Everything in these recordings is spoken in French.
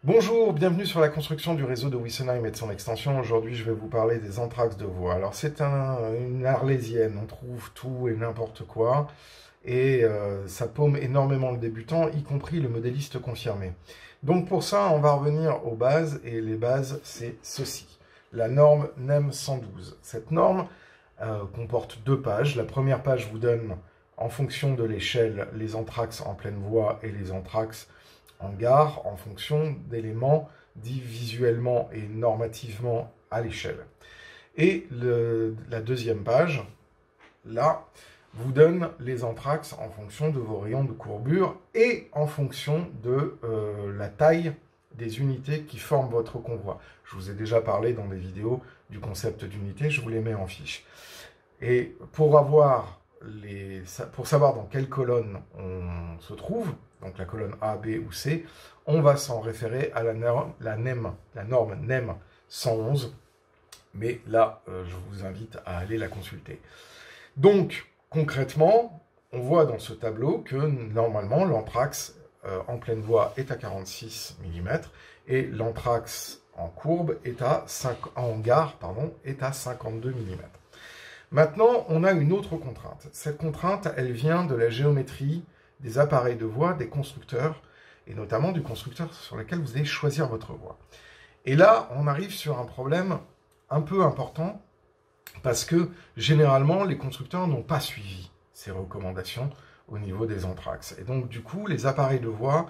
Bonjour, bienvenue sur la construction du réseau de Wiesenheim et de son extension. Aujourd'hui, je vais vous parler des anthrax de voie. Alors, c'est une arlésienne, on trouve tout et n'importe quoi, et ça paume énormément le débutant, y compris le modéliste confirmé. Donc pour ça, on va revenir aux bases, et les bases, c'est ceci. La norme NEM 112. Cette norme comporte 2 pages. La première page vous donne, en fonction de l'échelle, les anthrax en pleine voie et les anthrax en gare, en fonction d'éléments dits visuellement et normativement à l'échelle. Et la deuxième page, là, vous donne les anthrax en fonction de vos rayons de courbure et en fonction de la taille des unités qui forment votre convoi. Je vous ai déjà parlé dans des vidéos du concept d'unité, je vous les mets en fiche. Et pour savoir dans quelle colonne on se trouve, donc la colonne A, B ou C, on va s'en référer à la norme NEM 111, mais là, je vous invite à aller la consulter. Donc, concrètement, on voit dans ce tableau que normalement, l'anthrax en pleine voie est à 46 mm et l'anthrax en courbe en gare est à 52 mm. Maintenant, on a une autre contrainte. Cette contrainte, elle vient de la géométrie des appareils de voie des constructeurs, et notamment du constructeur sur lequel vous allez choisir votre voie. Et là, on arrive sur un problème un peu important, parce que généralement, les constructeurs n'ont pas suivi ces recommandations au niveau des anthrax. Et donc, du coup, les appareils de voie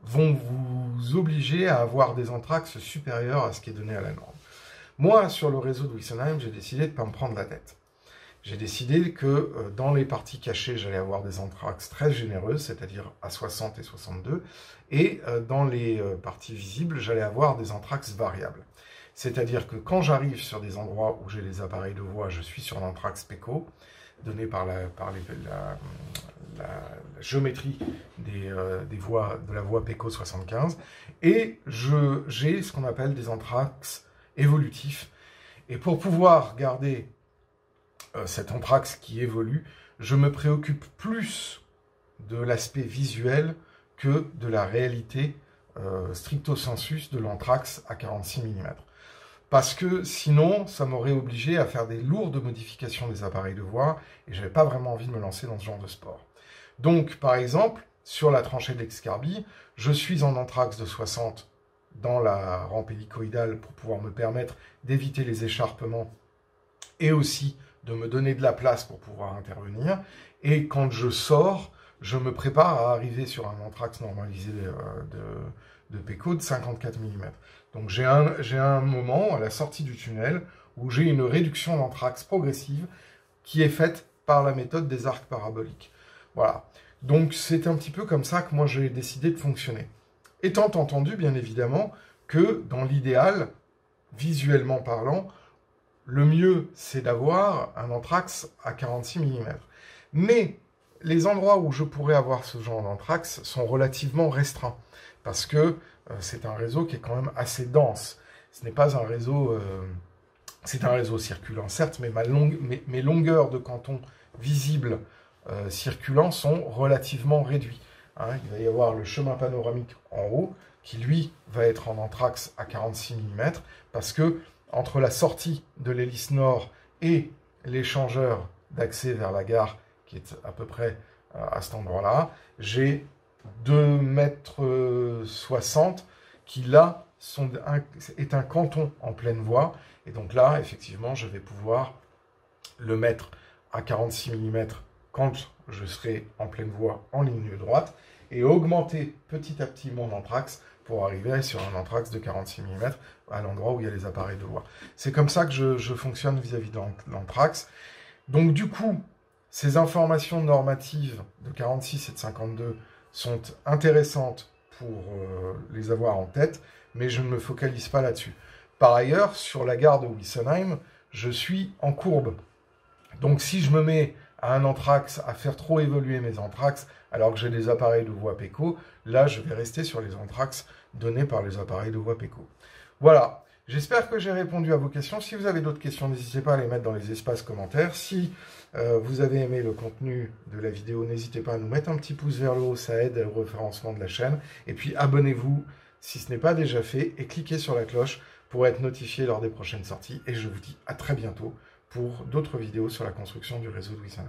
vont vous obliger à avoir des anthrax supérieurs à ce qui est donné à la norme. Moi, sur le réseau de Wiesenheim, j'ai décidé de ne pas me prendre la tête. J'ai décidé que dans les parties cachées, j'allais avoir des anthrax très généreuses, c'est-à-dire à 60 et 62, et dans les parties visibles, j'allais avoir des anthrax variables. C'est-à-dire que quand j'arrive sur des endroits où j'ai les appareils de voie, je suis sur l'anthrax PECO, donné par la géométrie de la voie PECO 75, et j'ai ce qu'on appelle des anthrax évolutifs. Et pour pouvoir garder cet anthrax qui évolue, je me préoccupe plus de l'aspect visuel que de la réalité stricto sensus de l'anthrax à 46 mm. Parce que sinon, ça m'aurait obligé à faire des lourdes modifications des appareils de voie, et je n'avais pas vraiment envie de me lancer dans ce genre de sport. Donc, par exemple, sur la tranchée d'Excarby, je suis en anthrax de 60 dans la rampe hélicoïdale pour pouvoir me permettre d'éviter les écharpements et aussi de me donner de la place pour pouvoir intervenir. Et quand je sors, je me prépare à arriver sur un anthrax normalisé de PECO de 54 mm. Donc j'ai un moment à la sortie du tunnel où j'ai une réduction d'anthrax progressive qui est faite par la méthode des arcs paraboliques. Voilà. Donc c'est un petit peu comme ça que moi j'ai décidé de fonctionner. Étant entendu, bien évidemment, que dans l'idéal, visuellement parlant, le mieux, c'est d'avoir un anthrax à 46 mm. Mais les endroits où je pourrais avoir ce genre d'anthrax sont relativement restreints, parce que c'est un réseau qui est quand même assez dense. Ce n'est pas un réseau... c'est un réseau circulant, certes, mais mes longueurs de canton visibles circulants sont relativement réduites. Hein, il va y avoir le chemin panoramique en haut, qui lui va être en anthrax à 46 mm, parce que entre la sortie de l'hélice nord et l'échangeur d'accès vers la gare, qui est à peu près à cet endroit-là, j'ai 2,60 m qui là est un canton en pleine voie. Et donc là, effectivement, je vais pouvoir le mettre à 46 mm quand je serai en pleine voie en ligne droite et augmenter petit à petit mon anthrax pour arriver sur un anthrax de 46 mm à l'endroit où il y a les appareils de voie. C'est comme ça que je fonctionne vis-à-vis de l'anthrax. Donc du coup, ces informations normatives de 46 et de 52 sont intéressantes pour les avoir en tête, mais je ne me focalise pas là-dessus. Par ailleurs, sur la gare de Wiesenheim, je suis en courbe. Donc si je me mets à un anthrax, à faire trop évoluer mes anthrax, alors que j'ai des appareils de voie PECO, là je vais rester sur les anthrax donnés par les appareils de voie PECO. Voilà, J'espère que j'ai répondu à vos questions. Si vous avez d'autres questions, n'hésitez pas à les mettre dans les espaces commentaires. Si vous avez aimé le contenu de la vidéo, n'hésitez pas à nous mettre un petit pouce vers le haut, ça aide au référencement de la chaîne. Et puis abonnez-vous si ce n'est pas déjà fait et cliquez sur la cloche pour être notifié lors des prochaines sorties. Et je vous dis à très bientôt pour d'autres vidéos sur la construction du réseau de Wissem.